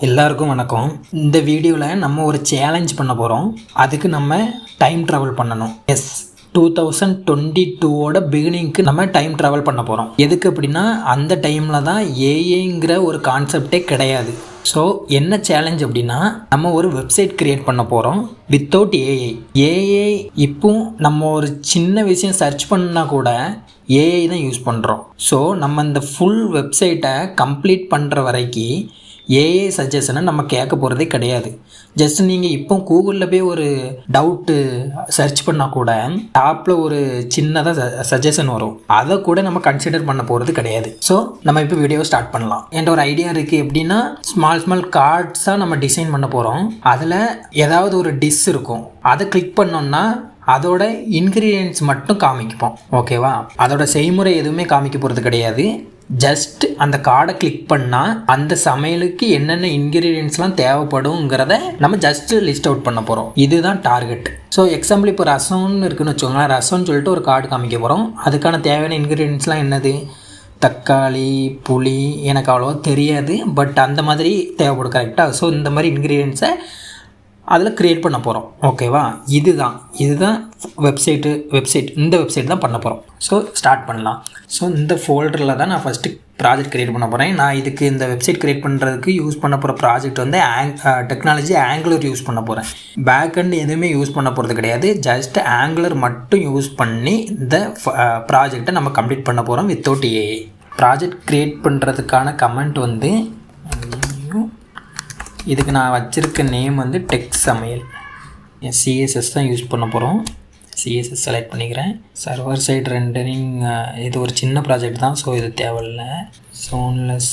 எல்லாருக்கும் வணக்கம். இந்த வீடியோவில் நம்ம ஒரு சேலஞ்ச் பண்ண போகிறோம். அதுக்கு நம்ம டைம் ட்ராவல் பண்ணணும். 2022ஓட பிகினிங்க்கு நம்ம டைம் ட்ராவல் பண்ண போகிறோம். எதுக்கு அப்படின்னா அந்த டைமில் தான் ஏஐங்கிற ஒரு கான்செப்டே கிடையாது. ஸோ என்ன சேலஞ்ச் அப்படின்னா நம்ம ஒரு வெப்சைட் க்ரியேட் பண்ண போகிறோம் வித்தவுட் ஏஐ. இப்போ நம்ம ஒரு சின்ன விஷயம் சர்ச் பண்ணால் கூட ஏஐ தான் யூஸ் பண்ணுறோம். ஸோ நம்ம இந்த ஃபுல் வெப்சைட்டை கம்ப்ளீட் பண்ணுற வரைக்கும் ஏஐ சஜஷனை நம்ம கேட்க போகிறதே கிடையாது. ஜஸ்ட் நீங்கள் இப்போ கூகுளில் போய் ஒரு டவுட்டு சர்ச் பண்ணால் கூட டாப்பில் ஒரு சின்னதாக சஜஷன் வரும். அதை கூட நம்ம கன்சிடர் பண்ண போகிறது கிடையாது. ஸோ நம்ம இப்போ வீடியோ ஸ்டார்ட் பண்ணலாம். என்கிட்ட ஒரு ஐடியா இருக்குது. எப்படின்னா ஸ்மால் கார்ட்ஸாக நம்ம டிசைன் பண்ண போகிறோம். அதில் ஏதாவது ஒரு டிஷ் இருக்கும். அதை கிளிக் பண்ணோன்னா அதோட இன்க்ரீடியன்ட்ஸ் மட்டும் காமிப்போம். ஓகேவா? அதோட செய்முறை எதுவுமே காமிக்க போகிறது கிடையாது. ஜஸ்ட் அந்த கார்டை கிளிக் பண்ணால் அந்த சமையலுக்கு என்னென்ன இன்க்ரீடியன்ட்ஸ்லாம் தேவைப்படுங்கிறத நம்ம ஜஸ்ட் லிஸ்ட் அவுட் பண்ண போகிறோம். இதுதான் டார்கெட். ஸோ எக்ஸாம்பிள் இப்போ ரசம்னு இருக்குன்னு வச்சுக்கோங்களேன். ரசம்னு சொல்லிட்டு ஒரு கார்டு காமிக்க போகிறோம். அதுக்கான தேவையான இன்க்ரீடியன்ட்ஸ்லாம் என்னது? தக்காளி, புளி, எனக்கு அவ்வளோவா தெரியாது, பட் அந்த மாதிரி தேவைப்படும். கரெக்டாக? ஸோ இந்த மாதிரி இன்க்ரீடியன்ட்ஸை அதில் க்ரியேட் பண்ண போகிறோம். ஓகேவா? இதுதான் வெப்சைட் இந்த வெப்சைட் தான் பண்ண போகிறோம். ஸோ ஸ்டார்ட் பண்ணலாம். ஸோ இந்த ஃபோல்டரில் தான் நான் ஃபஸ்ட்டு ப்ராஜெக்ட் க்ரியேட் பண்ண போகிறேன். நான் இதுக்கு இந்த வெப்சைட் க்ரியேட் பண்ணுறதுக்கு யூஸ் பண்ண போகிற ப்ராஜெக்ட் வந்து டெக்னாலஜி ஆங்குலர் யூஸ் பண்ண போகிறேன். பேக் எண்ட் எதுவுமே யூஸ் பண்ண போகிறது கிடையாது. ஜஸ்ட் ஆங்குலர் மட்டும் யூஸ் பண்ணி இந்த ப்ராஜெக்டை நம்ம கம்ப்ளீட் பண்ண போகிறோம் வித்தவுட் ஏஐ. ப்ராஜெக்ட் க்ரியேட் பண்ணுறதுக்கான கமெண்ட் வந்து இதுக்கு நான் வச்சுருக்க நேம் வந்து டெக் சமையல். சிஎஸ்எஸ் தான் யூஸ் பண்ண போகிறோம். சிஎஸ்எஸ் செலக்ட் பண்ணிக்கிறேன். சர்வர் சைட் ரெண்டரிங் இது ஒரு சின்ன ப்ராஜெக்ட் தான். ஸோ இது தேவையில்லை. சோன்லெஸ்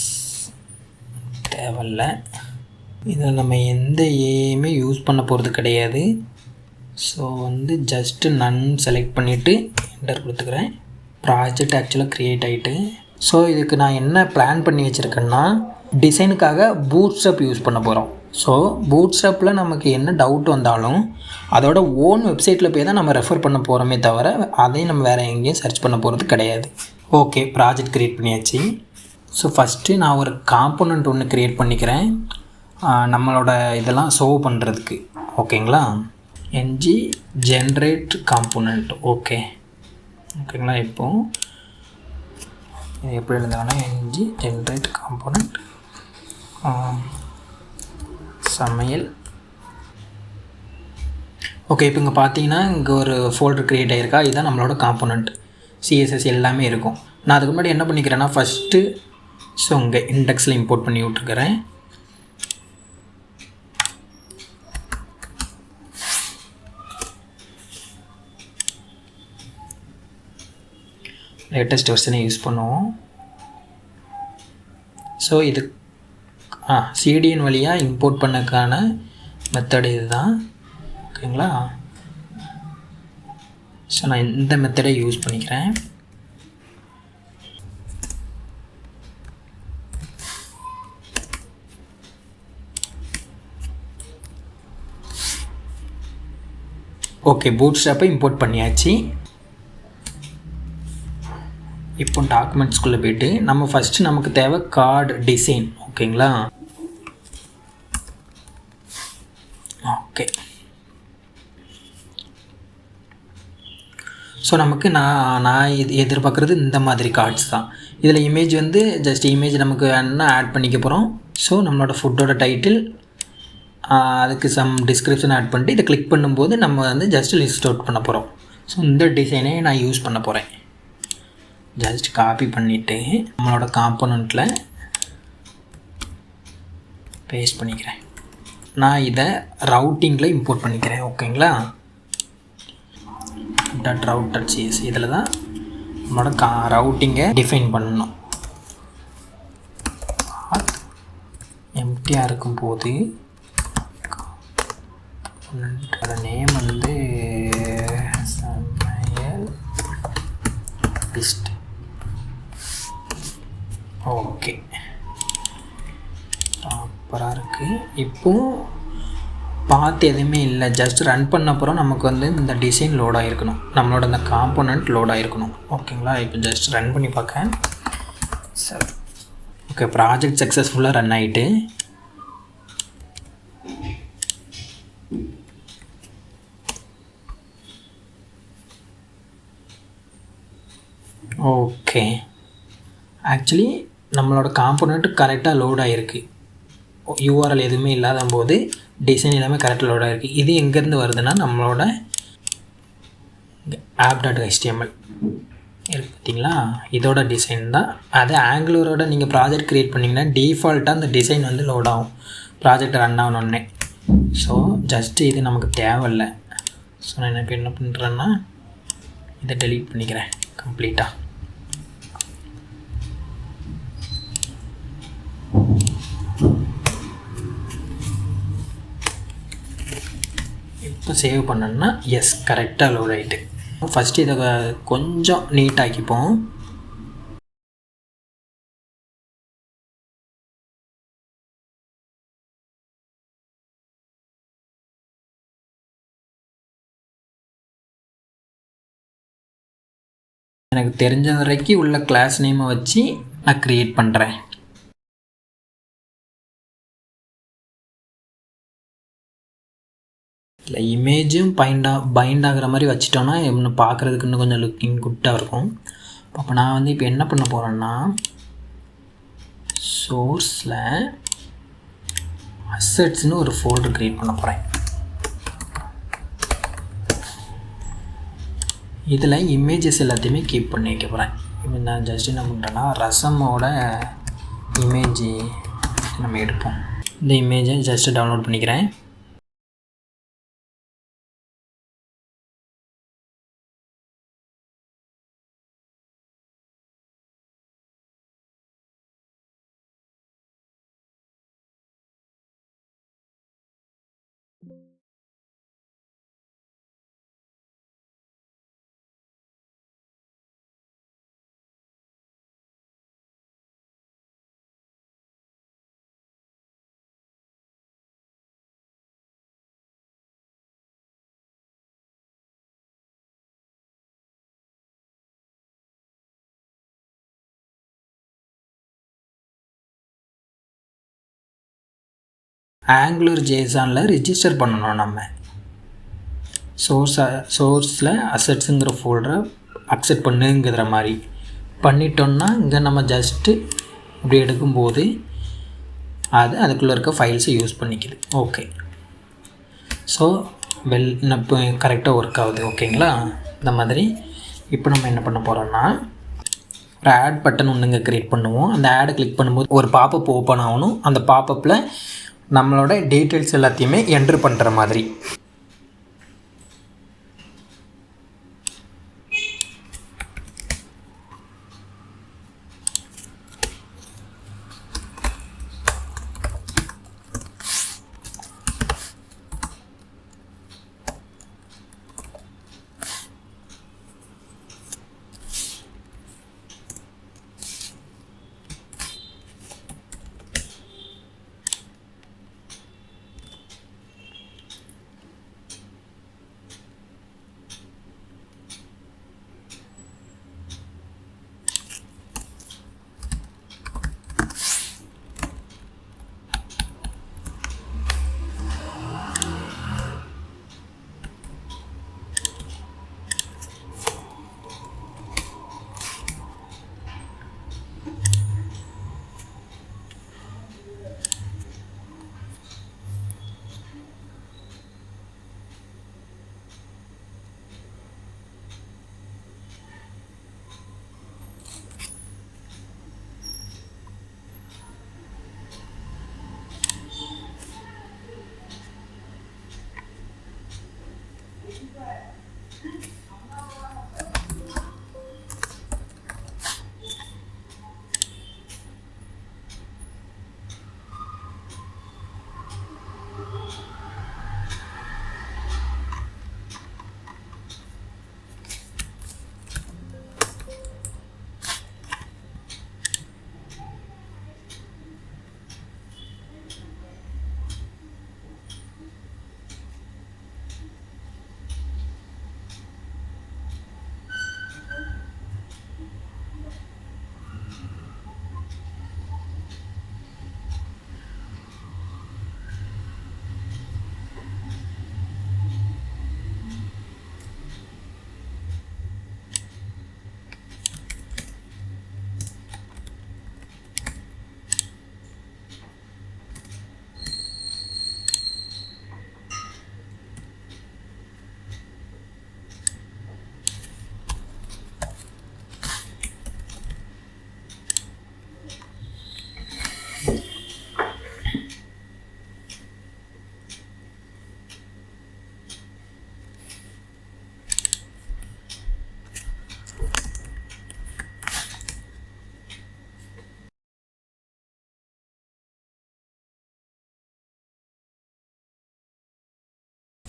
தேவையில்லை. இதில் நம்ம எந்த ஏஐயுமே யூஸ் பண்ண போகிறது கிடையாது. ஸோ வந்து ஜஸ்ட்டு நன் செலக்ட் பண்ணிவிட்டு என்டர் கொடுத்துக்கிறேன். ப்ராஜெக்ட் ஆக்சுவலாக க்ரியேட் ஆகிட்டு. ஸோ இதுக்கு நான் என்ன பிளான் பண்ணி வச்சுருக்கேன்னா டிசைனுக்காக பூட்ஸ்ட்ராப் யூஸ் பண்ண போகிறோம். ஸோ பூட்ஸ்ட்ராப்பில் நமக்கு என்ன டவுட் வந்தாலும் அதோட ஓன் வெப்சைட்டில் போய் தான் நம்ம ரெஃபர் பண்ண போகிறோமே தவிர அதையும் நம்ம வேறு எங்கேயும் சர்ச் பண்ண போகிறது கிடையாது. ஓகே, ப்ராஜெக்ட் க்ரியேட் பண்ணியாச்சு. ஸோ ஃபஸ்ட்டு நான் ஒரு காம்போனண்ட் ஒன்று க்ரியேட் பண்ணிக்கிறேன் நம்மளோட இதெல்லாம் சோவ் பண்ணுறதுக்கு. ஓகேங்களா? NG generate component. ஓகேங்களா? இப்போது எப்படி எழுதுனா என்ஜி ஜென்ரேட் காம்போனண்ட் சமையல். ஓகே, இப்போ இங்கே பார்த்தீங்கன்னா இங்கே ஒரு ஃபோல்டர் க்ரியேட் ஆகிருக்கா. இதுதான் நம்மளோட காம்போனண்ட். சிஎஸ்எஸ் எல்லாமே இருக்கும். நான் அதுக்கு முன்னாடி என்ன பண்ணிக்கிறேன்னா ஃபஸ்ட்டு இங்கே இண்டெக்ஸில் இம்போர்ட் பண்ணி விட்ருக்கிறேன். லேட்டஸ்ட் வெர்ஷனை யூஸ் பண்ணுவோம். ஸோ இது சிடிஎன் வழியாக இம்போர்ட் பண்ணக்கான மெத்தட் இது தான். ஓகேங்களா? ஸோ நான் இந்த மெத்தடை யூஸ் பண்ணிக்கிறேன். ஓகே, பூட்ஸ்ட்ராப்பை இம்போர்ட் பண்ணியாச்சு. இப்போ டாக்குமெண்ட்ஸ்குள்ளே போய்ட்டு நம்ம ஃபஸ்ட்டு நமக்கு தேவை கார்டு டிசைன். ஓகேங்களா? ஓகே, ஸோ நமக்கு நான் எதிர்பார்க்குறது இந்த மாதிரி கார்ட்ஸ் தான். இதில் இமேஜ் வந்து ஜஸ்ட் இமேஜ் நமக்கு என்ன ஆட் பண்ணிக்க போகிறோம். ஸோ நம்மளோட ஃபுட்டோட டைட்டில், அதுக்கு சம் டிஸ்கிரிப்ஷன் ஆட் பண்ணிட்டு இதை கிளிக் பண்ணும்போது நம்ம வந்து ஜஸ்ட் லிஸ்ட் அவுட் பண்ண போகிறோம். ஸோ இந்த டிசைனே நான் யூஸ் பண்ண போகிறேன். ஜஸ்ட் காப்பி பண்ணிவிட்டு நம்மளோட காம்போனண்ட்டில் பேஸ்ட் பண்ணிக்கிறேன். நான் இதை ரவுட்டிங்கில் இம்போர்ட் பண்ணிக்கிறேன். ஓகேங்களா? .route.cs இதில் தான் நம்மளோட ரவுட்டிங்கை டிஃபைன் பண்ணணும். எம்டியாக இருக்கும்போது அதோட நேம் வந்து சமையல் லிஸ்ட். ஓகே, ப்ராப்பராக இருக்குது. இப்போது பார்த்து எதுவுமே இல்லை, ஜஸ்ட் ரன் பண்ண அப்புறம் நமக்கு வந்து இந்த டிசைன் லோட் ஆகிருக்கணும். நம்மளோட இந்த காம்போனண்ட் லோட் ஆகிருக்கணும். ஓகேங்களா? இப்போ ஜஸ்ட் ரன் பண்ணி பார்க்க. சார் ஓகே, ப்ராஜெக்ட் சக்ஸஸ்ஃபுல்லாக ரன் ஆகிட்டு ஓகே, ஆக்சுவலி நம்மளோட காம்போனண்ட் கரெக்டாக லோட் ஆகிருக்கு. யூஆர்எல் எதுவுமே இல்லாத போது டிசைன் எல்லாமே கரெக்டாக லோட் ஆகிருக்கு. இது எங்கேருந்து வருதுன்னா நம்மளோட app.html இருக்குது பார்த்தீங்களா, இதோட டிசைன் தான். அது ஆங்குலரோட நீங்கள் ப்ராஜெக்ட் க்ரியேட் பண்ணிங்கன்னா டிஃபால்ட்டாக அந்த டிசைன் வந்து லோட் ஆகும் ப்ராஜெக்ட் ரன் ஆகணுன்னே. ஸோ ஜஸ்ட்டு இது நமக்கு தேவையில்லை. ஸோ நான் இப்போ என்ன பண்ணுறேன்னா இதை டெலீட் பண்ணிக்கிறேன் கம்ப்ளீட்டாக. இப்போ சேவ் பண்ணோன்னா எஸ் கரெக்டாக லோட் ஆகிட்டு. ஃபஸ்ட்டு இதை கொஞ்சம் நீட்டாக்கிப்போம். எனக்கு தெரிஞ்ச வரைக்கும் உள்ள கிளாஸ் நேமை வச்சு நான் க்ரியேட் பண்ணுறேன். இல்லை இமேஜும் பைண்ட் ஆகிற மாதிரி வச்சிட்டோன்னா இன்னும் பார்க்குறதுக்கு இன்னும் கொஞ்சம் லுக்கிங் குட்டாக இருக்கும். அப்போ நான் வந்து இப்போ என்ன பண்ண போகிறேன்னா சோர்ஸில் அசெட்ஸ்னு ஒரு ஃபோல்டர் க்ரியேட் பண்ண போகிறேன். இதில் இமேஜஸ் எல்லாத்தையுமே கீப் பண்ணி வைக்க போகிறேன். இப்போ நான் ஜஸ்ட் என்ன பண்ணுறேன்னா ரசமோட இமேஜ் நம்ம எடுப்போம். இந்த இமேஜை ஜஸ்ட்டு டவுன்லோட் பண்ணிக்கிறேன். ஆங்குலர் ஜேசானில் ரிஜிஸ்டர் பண்ணணும். நம்ம சோர்ஸில் அசெட்ஸுங்கிற ஃபோல்டரை அக்செப்ட் பண்ணுங்கிற மாதிரி பண்ணிட்டோன்னா இங்கே நம்ம ஜஸ்ட்டு இப்படி எடுக்கும்போது அதுக்குள்ளே இருக்க ஃபைல்ஸை யூஸ் பண்ணிக்குது. ஓகே, ஸோ இப்போ கரெக்டாக ஒர்க் ஆகுது. ஓகேங்களா, இந்த மாதிரி. இப்போ நம்ம என்ன பண்ண போகிறோன்னா ஒரு ஆட் பட்டன் ஒன்றுங்க க்ரியேட் பண்ணுவோம். அந்த ஆடை கிளிக் பண்ணும்போது ஒரு பாப்பப் ஓப்பன் ஆகணும். அந்த பாப்பப்பில் நம்மளோட டீட்டெயில்ஸ் எல்லாத்தையுமே என்ட்ரு பண்ணுற மாதிரி.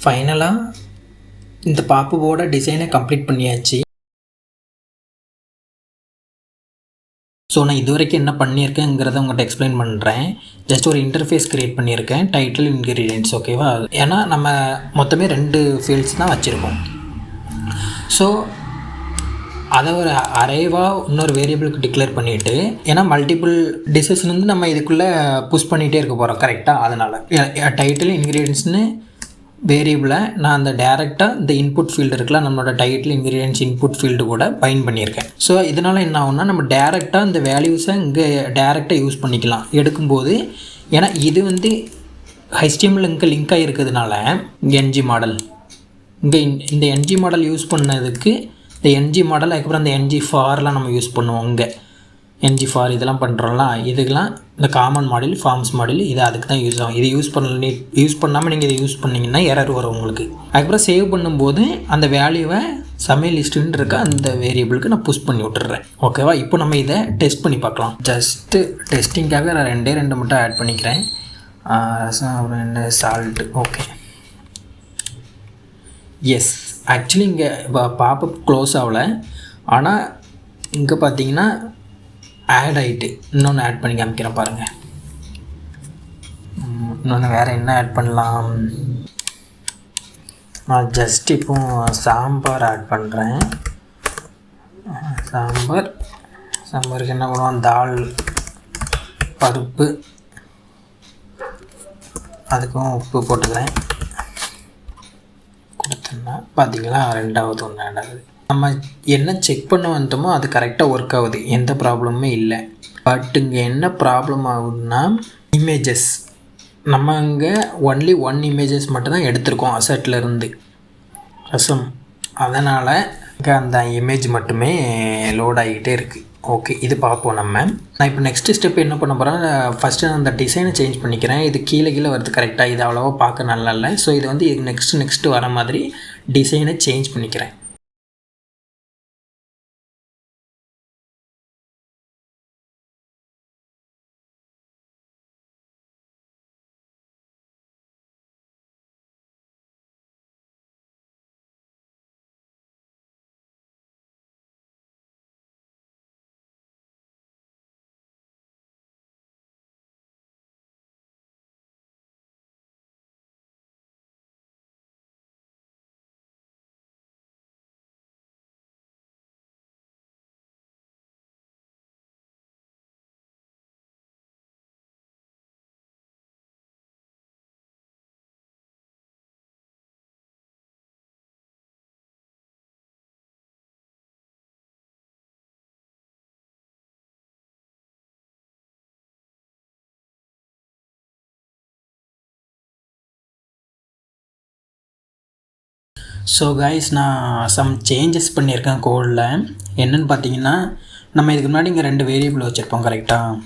ஃபைனலாக இந்த பாப்புவோட டிசைனை கம்ப்ளீட் பண்ணியாச்சு. ஸோ நான் இது வரைக்கும் என்ன பண்ணியிருக்கேங்கிறத உங்கள்கிட்ட எக்ஸ்பிளைன் பண்ணுறேன். ஜஸ்ட் ஒரு இன்டர்ஃபேஸ் க்ரியேட் பண்ணியிருக்கேன், டைட்டில், இன்க்ரீடியன்ட்ஸ், ஓகேவா? ஏன்னா நம்ம மொத்தமே 2 ஃபீல்ட்ஸ் தான் வச்சுருக்கோம். ஸோ அதை ஒரு அரேவாக இன்னொரு வேரியபிளுக்கு டிக்ளேர் பண்ணிவிட்டு, ஏன்னா மல்டிபிள் டிசைஸ் வந்து நம்ம இதுக்குள்ளே புஷ் பண்ணிகிட்டே இருக்க போகிறோம், கரெக்டாக? அதனால் டைட்டில், இன்க்ரீடியன்ட்ஸ்னு வேரியபிளை நான் அந்த டேரெக்டாக இந்த இன்புட் ஃபீல்டு இருக்குல்ல, நம்மளோட டைட்டில், இன்க்ரீடியன்ட்ஸ், இன்புட் ஃபீல்டு கூட பைண்ட் பண்ணியிருக்கேன். ஸோ இதனால் என்ன ஆகும்னா, நம்ம டேரெக்டாக இந்த வேல்யூஸை இங்கே டேரெக்டாக யூஸ் பண்ணிக்கலாம் எடுக்கும்போது. ஏன்னா இது வந்து HTML இங்கே லிங்காக இருக்கிறதுனால NG மாடல் இங்கே இந்த NG மாடல் யூஸ் பண்ணதுக்கு இந்த NG மாடல், அதுக்கப்புறம் இந்த NG ஃபார்லாம் நம்ம யூஸ் பண்ணுவோம். இங்கே NG ஃபார் இதெல்லாம் பண்ணுறோம்ல, இதுக்கெல்லாம் இந்த காமன் மாடல், ஃபார்ம்ஸ் மாடல், இது அதுக்கு தான் யூஸ் ஆகும். இது யூஸ் பண்ணாமல் நீங்கள் இதை யூஸ் பண்ணிங்கன்னா எரர் வரும் உங்களுக்கு. அதுக்கப்புறம் சேவ் பண்ணும்போது அந்த வேல்யூவை சமையல் லிஸ்ட்டுன்னு இருக்க அந்த வேரியபிளுக்கு நான் புஷ் பண்ணி விட்டுறேன், ஓகேவா? இப்போ நம்ம இதை டெஸ்ட் பண்ணி பார்க்கலாம். ஜஸ்ட்டு டெஸ்டிங்காக நான் 2 மட்டும் ஆட் பண்ணிக்கிறேன். அப்புறம் என்ன, சால்ட்டு, ஓகே. எஸ், ஆக்சுவலி இங்கே பாப்பப் க்ளோஸ் ஆகலை, ஆனால் இங்கே பார்த்தீங்கன்னா ஆட் ஆகிட்டு. இன்னொன்று ஆட் பண்ணி காமிக்கிறேன் பாருங்கள். இன்னொன்று வேறு என்ன ஆட் பண்ணலாம்? நான் ஜஸ்ட் இப்போ சாம்பார் ஆட் பண்ணுறேன். சாம்பாருக்கு என்ன பண்ணுவோம்? தால், பருப்பு, அதுக்கும் உப்பு போட்டுக்கிறேன். கொடுத்தோன்னா பார்த்தீங்களா, 2வது ஒன்று ஆட் ஆகுது. நம்ம என்ன செக் பண்ண வந்துட்டோமோ அது கரெக்டாக ஒர்க் ஆகுது, எந்த ப்ராப்ளமுமே இல்லை. பட் இங்கே என்ன ப்ராப்ளம் ஆகுதுன்னா, இமேஜஸ் நம்ம இங்கே ஒன்லி 1 இமேஜஸ் மட்டும்தான் எடுத்திருக்கோம் அசட்லேருந்து ரசம். அதனால் இங்கே அந்த இமேஜ் மட்டுமே லோட் ஆகிக்கிட்டே இருக்குது. ஓகே, இது பார்ப்போம் நம்ம. நான் இப்போ நெக்ஸ்ட்டு ஸ்டெப் என்ன பண்ண போகிறேன், ஃபஸ்ட்டு நான் அந்த டிசைனை சேஞ்ச் பண்ணிக்கிறேன். இது கீழே வருது, கரெக்டாக? இது அவ்வளோவா பார்க்க நல்லா இல்லை. ஸோ இது வந்து இது நெக்ஸ்ட்டு வர மாதிரி டிசைனை சேஞ்ச் பண்ணிக்கிறேன். ஸோ கைஸ், நான் சம் சேஞ்சஸ் பண்ணியிருக்கேன் கோடில். என்னென்னு பார்த்தீங்கன்னா, நம்ம இதுக்கு முன்னாடி இங்கே 2 வேரியபிள் வச்சுருப்போம், கரெக்டாக?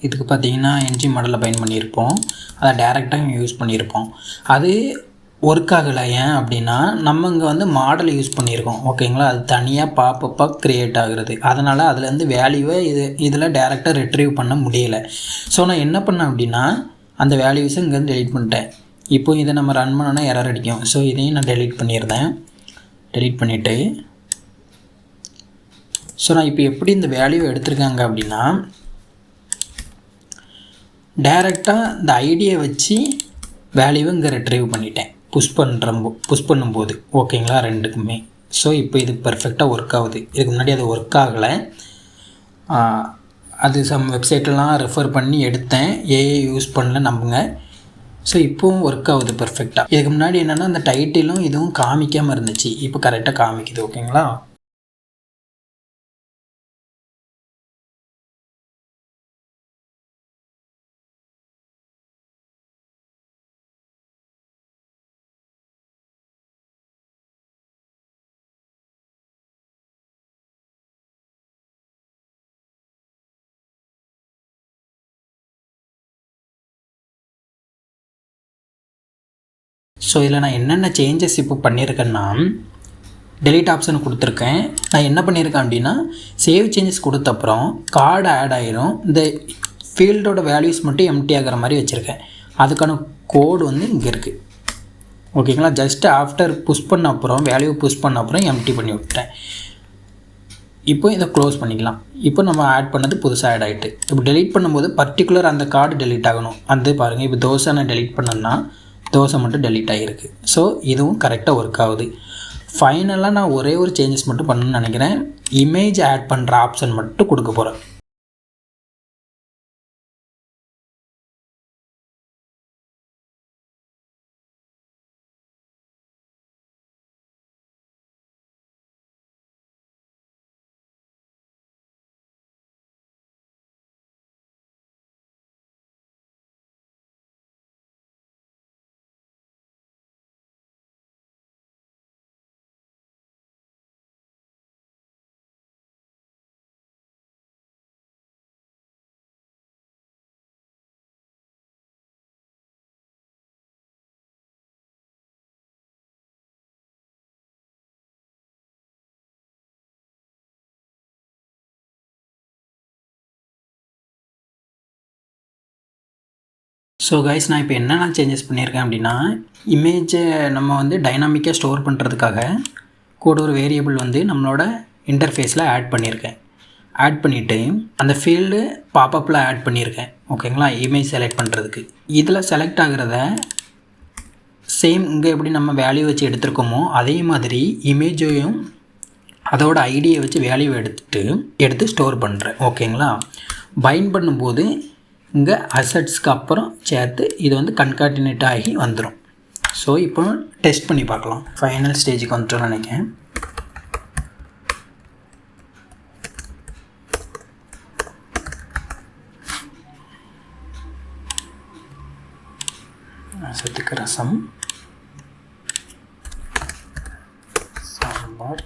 இதுக்கு பார்த்தீங்கன்னா NG மாடலில் பயன் பண்ணியிருப்போம், அதை டேரெக்டாக யூஸ் பண்ணியிருப்போம். அது ஒர்க் ஆகலை. ஏன் அப்படின்னா, நம்ம இங்கே வந்து மாடல் யூஸ் பண்ணியிருக்கோம், ஓகேங்களா? அது தனியாக பாப்பப்பாக க்ரியேட் ஆகுறது. அதனால் அதுலேருந்து வேல்யூவை இதில் டேரெக்டாக ரிட்ரீவ் பண்ண முடியலை. ஸோ நான் என்ன பண்ணேன் அப்படின்னா, அந்த வேல்யூஸை இங்கேருந்து டெலிட் பண்ணிட்டேன். இப்போ இதை நம்ம ரன் பண்ணோன்னா எரர் அடிக்கும். ஸோ இதையும் நான் டெலீட் பண்ணிவிட்டு, ஸோ நான் இப்போ எப்படி இந்த வேல்யூவை எடுத்திருக்காங்க அப்படின்னா, டைரெக்டாக இந்த ஐடியை வச்சு வேல்யூவை இங்கே ரிட்ரீவ் பண்ணிட்டேன், புஷ் பண்ணும்போது, ஓகேங்களா? 2க்குமே. ஸோ இப்போ இது பர்ஃபெக்டாக ஒர்க் ஆகுது. இதுக்கு முன்னாடி அது ஒர்க் ஆகலை. அது சம் வெப்சைட்லாம் ரெஃபர் பண்ணி எடுத்தேன், ஏஐ யூஸ் பண்ணல, நம்புங்க. ஸோ இப்போவும் ஒர்க் ஆகுது பர்ஃபெக்டாக. இதுக்கு முன்னாடி என்னென்னா, அந்த டைட்டிலும் இதுவும் காமிக்காமல் இருந்துச்சு, இப்போ கரெக்டாக காமிக்குது, ஓகேங்களா? ஸோ இதில் நான் என்னென்ன சேஞ்சஸ் இப்போ பண்ணியிருக்கேன்னா, டெலீட் ஆப்ஷன் கொடுத்துருக்கேன். நான் என்ன பண்ணியிருக்கேன் அப்படின்னா, சேவ் சேஞ்சஸ் கொடுத்தப்புறம் கார்டு ஆட் ஆகிரும், இந்த ஃபீல்டோட வேல்யூஸ் மட்டும் எம்டி ஆகிற மாதிரி வச்சுருக்கேன். அதுக்கான கோடு வந்து இங்கே இருக்குது, ஓகேங்களா. ஜஸ்ட் ஆஃப்டர் புஷ் பண்ண அப்புறம் வேல்யூ புஷ் பண்ண அப்புறம் எம்டி பண்ணி விட்டேன். இப்போ இதை க்ளோஸ் பண்ணிக்கலாம். இப்போ நம்ம ஆட் பண்ணது புதுசாக ஆட் ஆகிட்டு. இப்போ டெலீட் பண்ணும்போது பர்டிகுலர் அந்த கார்டு டெலீட் ஆகணும். அந்த பாருங்கள், இப்போ தோசை நான் டெலீட் பண்ணேன்னா தோசை மட்டும் டெலீட் ஆகிருக்கு. ஸோ இதுவும் கரெக்டாக ஒர்க் ஆகுது. ஃபைனலாக நான் ஒரே ஒரு சேஞ்சஸ் மட்டும் பண்ணணும்னு நினைக்கிறேன். இமேஜ் ஆட் பண்ணுற ஆப்ஷன் மட்டும் கொடுக்க போகிறேன். ஸோ கைஸ், நான் இப்போ என்னென்ன சேஞ்சஸ் பண்ணியிருக்கேன் அப்படின்னா, இமேஜை நம்ம வந்து டைனாமிக்காக ஸ்டோர் பண்ணுறதுக்காக கூட ஒரு வேரியபிள் வந்து நம்மளோட இன்டர்ஃபேஸில் ஆட் பண்ணியிருக்கேன். ஆட் பண்ணிவிட்டு அந்த ஃபீல்டு பாப்பப்பில் ஆட் பண்ணியிருக்கேன். ஓகேங்களா, இமேஜ் செலக்ட் பண்ணுறதுக்கு. இதில் செலக்ட் ஆகிறத சேம் இங்கே எப்படி நம்ம வேல்யூ வச்சு எடுத்துருக்கோமோ அதே மாதிரி இமேஜையும் அதோட ஐடியை வச்சு வேல்யூ எடுத்து ஸ்டோர் பண்ணுறேன். ஓகேங்களா, பைண்ட் பண்ணும்போது இங்கே அசட்ஸ்க்கு அப்புறம் சேர்த்து இது வந்து கன்கார்டினேட் ஆகி வந்துடும். ஸோ இப்போ டெஸ்ட் பண்ணி பார்க்கலாம். ஃபைனல் ஸ்டேஜுக்கு வந்துட்டோம்னு நினைக்கிறேன். அசத்துக்கு ரசம், சாம்பார்,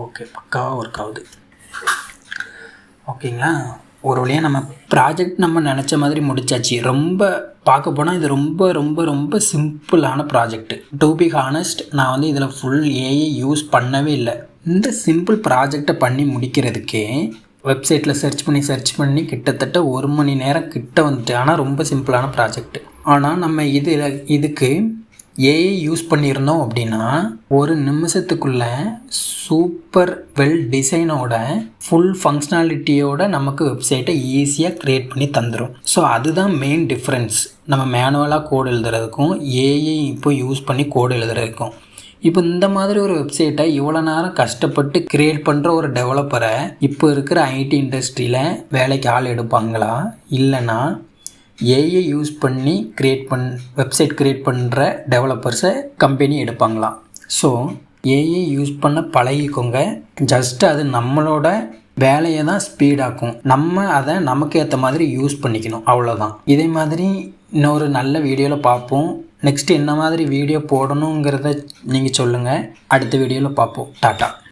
ஓகே, பக்காவாக ஒர்க் ஆகுது. ஓகேங்களா, ஒரு வழியாக நம்ம ப்ராஜெக்ட் நம்ம நினச்ச மாதிரி முடிச்சாச்சு. ரொம்ப பார்க்க போனால் இது ரொம்ப ரொம்ப ரொம்ப சிம்பிளான ப்ராஜெக்ட். டு பி ஹானஸ்ட், நான் வந்து இதில் ஃபுல் ஏஐ யூஸ் பண்ணவே இல்லை. இந்த சிம்பிள் ப்ராஜெக்டை பண்ணி முடிக்கிறதுக்கே வெப்சைட்டில் சர்ச் பண்ணி கிட்டத்தட்ட 1 மணி நேரம் கிட்ட வந்துட்டு. ஆனால் ரொம்ப சிம்பிளான ப்ராஜெக்ட். ஆனால் நம்ம இதுக்கு ஏஐ யூஸ் பண்ணியிருந்தோம் அப்படின்னா 1 நிமிஷத்துக்குள்ளே சூப்பர் வெல் டிசைனோட ஃபுல் ஃபங்க்ஷனாலிட்டியோட நமக்கு வெப்சைட்டை ஈஸியாக க்ரியேட் பண்ணி தந்துடும். ஸோ அதுதான் மெயின் டிஃப்ரென்ஸ் நம்ம மேனுவலாக கோடு எழுதுறதுக்கும் ஏஐ இப்போ யூஸ் பண்ணி கோடு எழுதுறதுக்கும். இப்போ இந்த மாதிரி ஒரு வெப்சைட்டை இவ்வளோ நேரம் கஷ்டப்பட்டு க்ரியேட் பண்ணுற ஒரு டெவலப்பரை இப்போ இருக்கிற ஐடி இண்டஸ்ட்ரியில் வேலைக்கு ஆள் எடுப்பாங்களா? இல்லைன்னா ஏஐ யூஸ் பண்ணி வெப்சைட் க்ரியேட் பண்ணுற டெவலப்பர்ஸை கம்பெனி எடுப்பாங்களா? ஸோ ஏஐ யூஸ் பண்ண பழகிக்கோங்க. ஜஸ்ட் அது நம்மளோட வேலையை தான் ஸ்பீடாக்கும். நம்ம அதை நமக்கு ஏற்ற மாதிரி யூஸ் பண்ணிக்கணும், அவ்வளோதான். இதே மாதிரி இன்னொரு நல்ல வீடியோவில் பார்ப்போம். நெக்ஸ்ட்டு என்ன மாதிரி வீடியோ போடணுங்கிறத நீங்கள் சொல்லுங்கள். அடுத்த வீடியோவில் பார்ப்போம். டாட்டா.